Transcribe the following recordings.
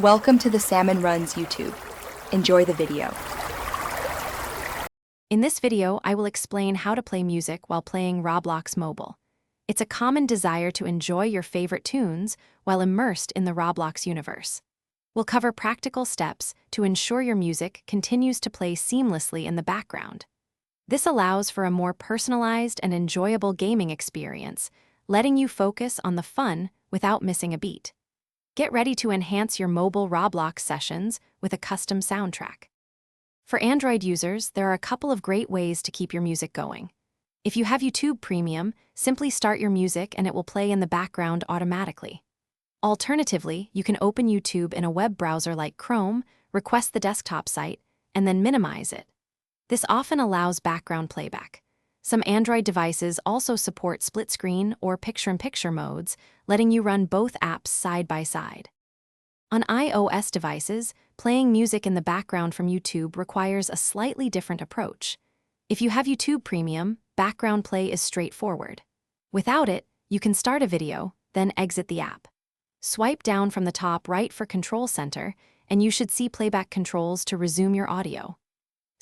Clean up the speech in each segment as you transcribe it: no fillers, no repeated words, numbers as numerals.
Welcome to the Salmon Runs YouTube. Enjoy the video. In this video, I will explain how to play music while playing Roblox Mobile. It's a common desire to enjoy your favorite tunes while immersed in the Roblox universe. We'll cover practical steps to ensure your music continues to play seamlessly in the background. This allows for a more personalized and enjoyable gaming experience, letting you focus on the fun without missing a beat. Get ready to enhance your mobile Roblox sessions with a custom soundtrack. For Android users, there are a couple of great ways to keep your music going. If you have YouTube Premium, simply start your music and it will play in the background automatically. Alternatively, you can open YouTube in a web browser like Chrome, request the desktop site, and then minimize it. This often allows background playback. Some Android devices also support split-screen or picture-in-picture modes, letting you run both apps side by side. On iOS devices, playing music in the background from YouTube requires a slightly different approach. If you have YouTube Premium, background play is straightforward. Without it, you can start a video, then exit the app. Swipe down from the top right for Control Center, and you should see playback controls to resume your audio.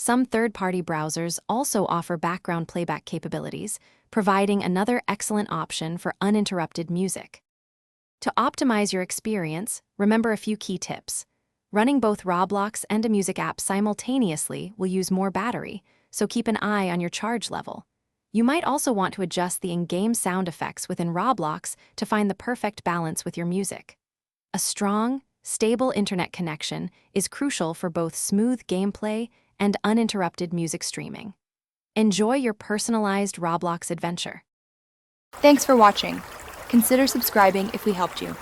Some third-party browsers also offer background playback capabilities, providing another excellent option for uninterrupted music. To optimize your experience, remember a few key tips. Running both Roblox and a music app simultaneously will use more battery, so keep an eye on your charge level. You might also want to adjust the in-game sound effects within Roblox to find the perfect balance with your music. A strong, stable internet connection is crucial for both smooth gameplay and uninterrupted music streaming. Enjoy your personalized Roblox adventure. Thanks for watching. Consider subscribing if we helped you.